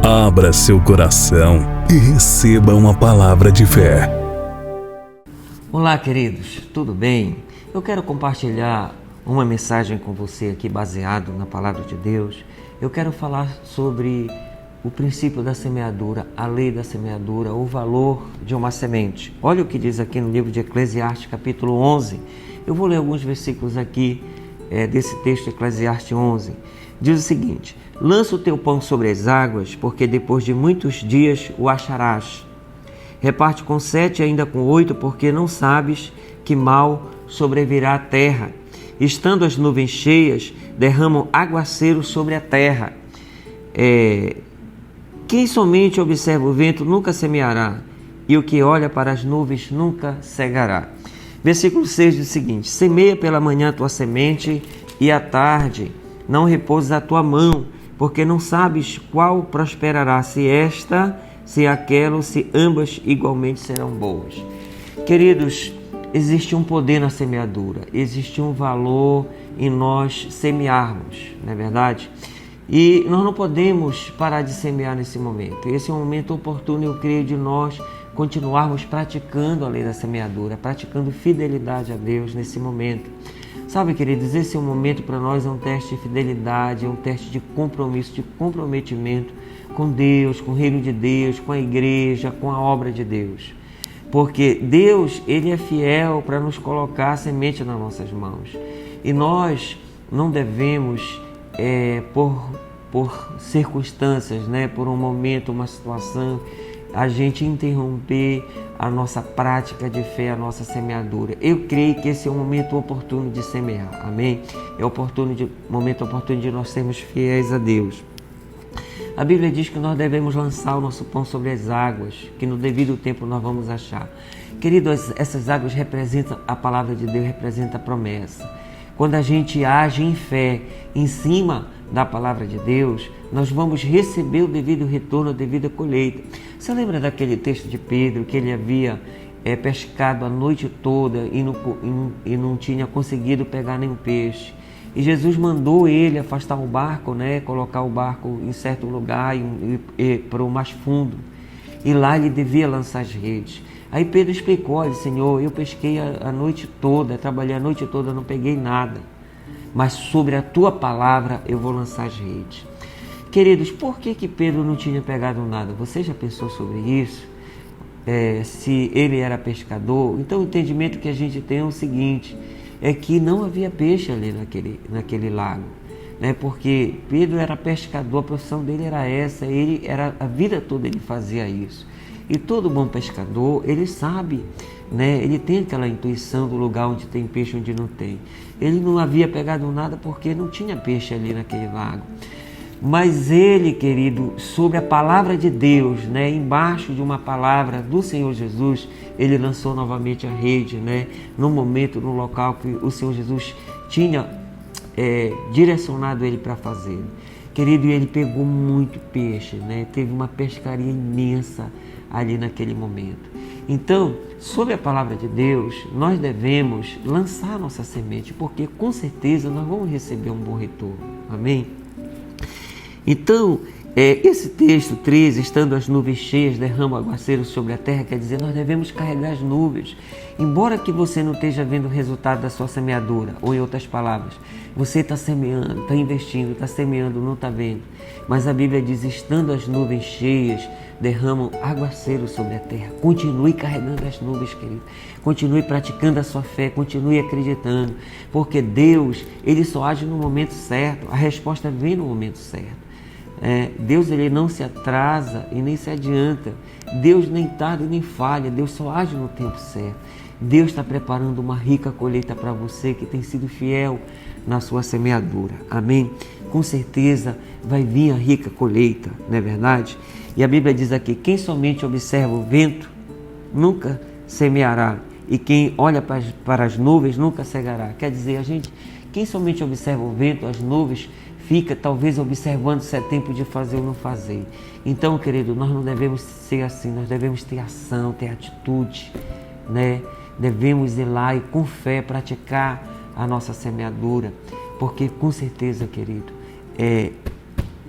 Abra seu coração e receba uma palavra de fé. Olá, queridos, tudo bem? Eu quero compartilhar uma mensagem com você aqui baseado na palavra de Deus. Eu quero falar sobre o princípio da semeadura, a lei da semeadura, o valor de uma semente. Olha o que diz aqui no livro de Eclesiastes, capítulo 11. Eu vou ler alguns versículos aqui desse texto, Eclesiastes 11. Diz o seguinte: lança o teu pão sobre as águas, porque depois de muitos dias o acharás. Reparte com 7 e ainda com 8, porque não sabes que mal sobrevirá à terra. Estando as nuvens cheias, derramam aguaceiro sobre a terra. Quem somente observa o vento nunca semeará, e o que olha para as nuvens nunca cegará. Versículo 6 diz o seguinte: semeia pela manhã a tua semente, e à tarde não repouses a tua mão, porque não sabes qual prosperará, se esta, se aquela, ou se ambas igualmente serão boas. Queridos, existe um poder na semeadura, existe um valor em nós semearmos, não é verdade? E nós não podemos parar de semear nesse momento. Esse é um momento oportuno, eu creio, de nós continuarmos praticando a lei da semeadura, praticando fidelidade a Deus nesse momento. Sabe, queridos, esse é um momento para nós, é um teste de fidelidade, é um teste de compromisso, de comprometimento com Deus, com o reino de Deus, com a igreja, com a obra de Deus. Porque Deus, Ele é fiel para nos colocar a semente nas nossas mãos. E nós não devemos, por circunstâncias, por um momento, uma situação, a gente interromper a nossa prática de fé, a nossa semeadura. Eu creio que esse é um momento oportuno de semear, amém? É momento oportuno de nós sermos fiéis a Deus. A Bíblia diz que nós devemos lançar o nosso pão sobre as águas, que no devido tempo nós vamos achar. Queridos, essas águas representam, a palavra de Deus representa a promessa. Quando a gente age em fé em cima da palavra de Deus, nós vamos receber o devido retorno, a devida colheita. Você lembra daquele texto de Pedro, que ele havia pescado a noite toda e não tinha conseguido pegar nenhum peixe? E Jesus mandou ele afastar o barco, colocar o barco em certo lugar e para o mais fundo. E lá ele devia lançar as redes. Aí Pedro explicou: olha, Senhor, eu pesquei a noite toda, trabalhei a noite toda, não peguei nada. Mas sobre a tua palavra eu vou lançar as redes. Queridos, por que Pedro não tinha pegado nada? Você já pensou sobre isso? Se ele era pescador? Então o entendimento que a gente tem é o seguinte: é que não havia peixe ali naquele lago, porque Pedro era pescador, a profissão dele era essa, a vida toda ele fazia isso. E todo bom pescador, ele sabe, ele tem aquela intuição do lugar onde tem peixe, onde não tem. Ele não havia pegado nada porque não tinha peixe ali naquele lago. Mas ele, querido, sobre a palavra de Deus, embaixo de uma palavra do Senhor Jesus, ele lançou novamente a rede, no momento, no local que o Senhor Jesus tinha direcionado ele para fazer. Querido, ele pegou muito peixe, teve uma pescaria imensa ali naquele momento. Então, sobre a palavra de Deus, nós devemos lançar nossa semente, porque com certeza nós vamos receber um bom retorno. Amém? Então, esse texto 13, estando as nuvens cheias, derrama aguaceiro sobre a terra, quer dizer, nós devemos carregar as nuvens. Embora que você não esteja vendo o resultado da sua semeadura, ou em outras palavras, você está semeando, está investindo, está semeando, não está vendo. Mas a Bíblia diz: estando as nuvens cheias, derramam aguaceiro sobre a terra. Continue carregando as nuvens, querido. Continue praticando a sua fé, continue acreditando, porque Deus, Ele só age no momento certo, a resposta vem no momento certo. Deus, Ele não se atrasa e nem se adianta. Deus nem tarda e nem falha. Deus só age no tempo certo. Deus está preparando uma rica colheita para você que tem sido fiel na sua semeadura. Amém? Com certeza vai vir a rica colheita, não é verdade? E a Bíblia diz aqui: quem somente observa o vento nunca semeará, e quem olha para as nuvens nunca cegará. Quer dizer, quem somente observa o vento, as nuvens, fica talvez observando se é tempo de fazer ou não fazer. Então, querido, nós não devemos ser assim, nós devemos ter ação, ter atitude, Devemos ir lá e com fé praticar a nossa semeadura, porque com certeza, querido,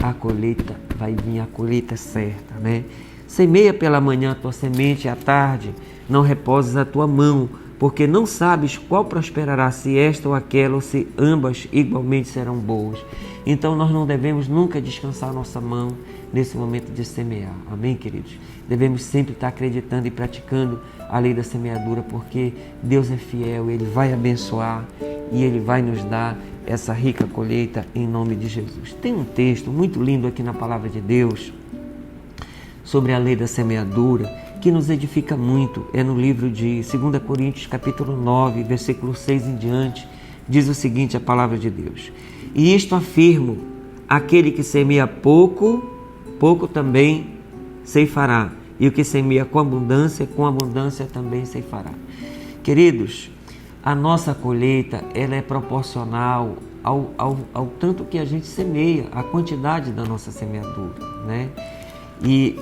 a colheita vai vir, a colheita certa, né? Semeia pela manhã a tua semente, e à tarde não reposes a tua mão, porque não sabes qual prosperará, se esta ou aquela, ou se ambas igualmente serão boas. Então nós não devemos nunca descansar a nossa mão nesse momento de semear. Amém, queridos? Devemos sempre estar acreditando e praticando a lei da semeadura, porque Deus é fiel, Ele vai abençoar e Ele vai nos dar essa rica colheita em nome de Jesus. Tem um texto muito lindo aqui na palavra de Deus sobre a lei da semeadura, que nos edifica muito. É no livro de 2 Coríntios, capítulo 9, versículo 6 em diante, diz o seguinte, a palavra de Deus: e isto afirmo, aquele que semeia pouco, pouco também ceifará, e o que semeia com abundância também ceifará. Queridos, a nossa colheita, ela é proporcional ao tanto que a gente semeia, a quantidade da nossa semeadura, né? E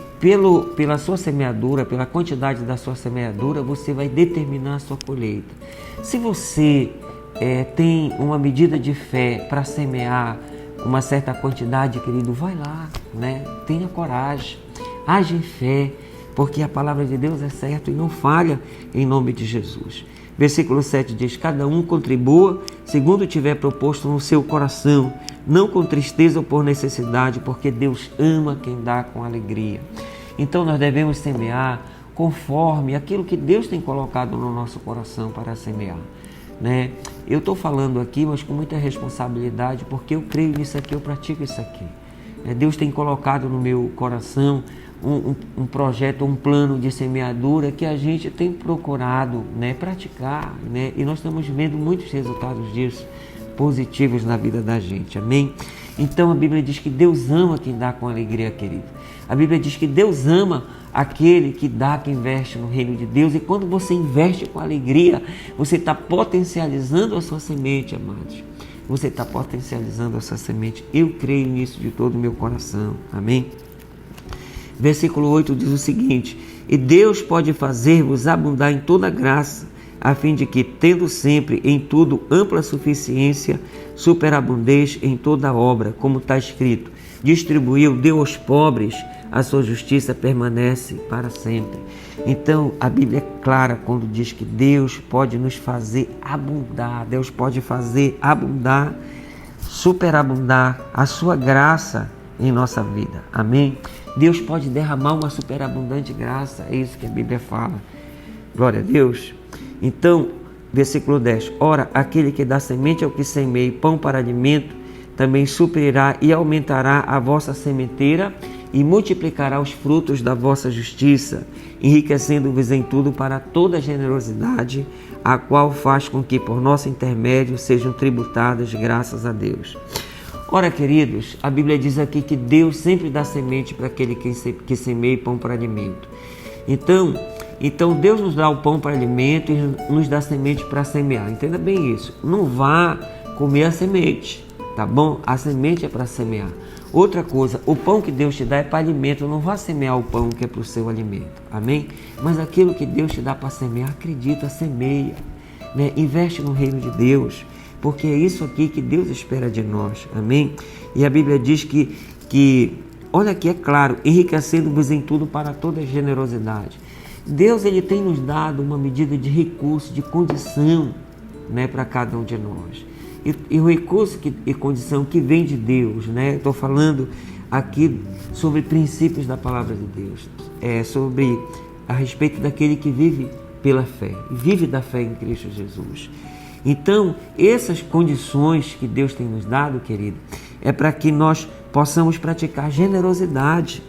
pela sua semeadura, pela quantidade da sua semeadura, você vai determinar a sua colheita. Se você tem uma medida de fé para semear uma certa quantidade, querido, vai lá, né? Tenha coragem, age em fé, porque a palavra de Deus é certa e não falha, em nome de Jesus. Versículo 7 diz: cada um contribua segundo tiver proposto no seu coração, não com tristeza ou por necessidade, porque Deus ama quem dá com alegria. Então nós devemos semear conforme aquilo que Deus tem colocado no nosso coração para semear, né? Eu estou falando aqui, mas com muita responsabilidade, porque eu creio nisso aqui, eu pratico isso aqui. Deus tem colocado no meu coração um projeto, um plano de semeadura que a gente tem procurado, né, praticar, né? E nós estamos vendo muitos resultados disso positivos na vida da gente, amém? Então a Bíblia diz que Deus ama quem dá com alegria, querido. A Bíblia diz que Deus ama aquele que dá, que investe no reino de Deus. E quando você investe com alegria, você está potencializando a sua semente, amados. Você está potencializando a sua semente. Eu creio nisso de todo o meu coração, amém? Versículo 8 diz o seguinte: e Deus pode fazer-vos abundar em toda graça, a fim de que, tendo sempre em tudo ampla suficiência, superabundeis em toda obra, como está escrito: distribuiu, deu aos pobres, a sua justiça permanece para sempre. Então a Bíblia é clara quando diz que Deus pode nos fazer abundar, Deus pode fazer abundar, superabundar a sua graça em nossa vida, amém? Deus pode derramar uma superabundante graça, é isso que a Bíblia fala. Glória a Deus. Então, versículo 10: ora, aquele que dá semente ao que semeia e pão para alimento, também suprirá e aumentará a vossa sementeira e multiplicará os frutos da vossa justiça, enriquecendo-vos em tudo para toda generosidade, a qual faz com que por nosso intermédio sejam tributadas graças a Deus. Ora, queridos, a Bíblia diz aqui que Deus sempre dá semente para aquele que semeia e pão para alimento. Então Deus nos dá o pão para alimento e nos dá semente para semear. Entenda bem isso. Não vá comer a semente, tá bom? A semente é para semear. Outra coisa, o pão que Deus te dá é para alimento. Não vá semear o pão que é para o seu alimento, amém? Mas aquilo que Deus te dá para semear, acredita, semeia, né? Investe no reino de Deus, porque é isso aqui que Deus espera de nós, amém? E a Bíblia diz que olha aqui, é claro, enriquecendo-vos em tudo para toda generosidade. Deus, Ele tem nos dado uma medida de recurso, de condição, né, para cada um de nós. E o recurso e condição que vem de Deus, né? Estou falando aqui sobre princípios da palavra de Deus, sobre a respeito daquele que vive pela fé, vive da fé em Cristo Jesus. Então, essas condições que Deus tem nos dado, querido, é para que nós possamos praticar generosidade,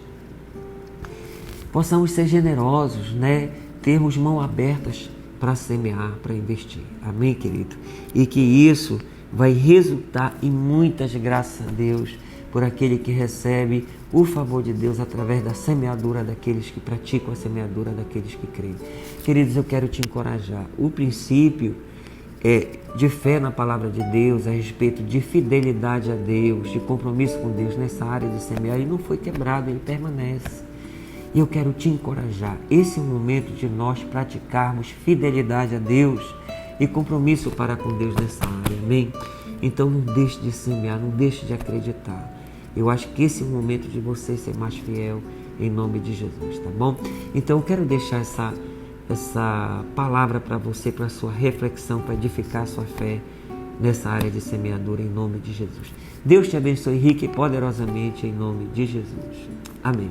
possamos ser generosos, né? Termos mãos abertas para semear, para investir. Amém, querido? E que isso vai resultar em muitas graças a Deus por aquele que recebe o favor de Deus através da semeadura daqueles que praticam a semeadura daqueles que creem. Queridos, eu quero te encorajar. O princípio de fé na palavra de Deus, a respeito de fidelidade a Deus, de compromisso com Deus nessa área de semear, ele não foi quebrado, ele permanece. E eu quero te encorajar. Esse é o momento de nós praticarmos fidelidade a Deus e compromisso para com Deus nessa área, amém? Então não deixe de semear, não deixe de acreditar. Eu acho que esse é o momento de você ser mais fiel em nome de Jesus, tá bom? Então eu quero deixar essa palavra para você, para sua reflexão, para edificar a sua fé nessa área de semeadura em nome de Jesus. Deus te abençoe rica e poderosamente em nome de Jesus. Amém.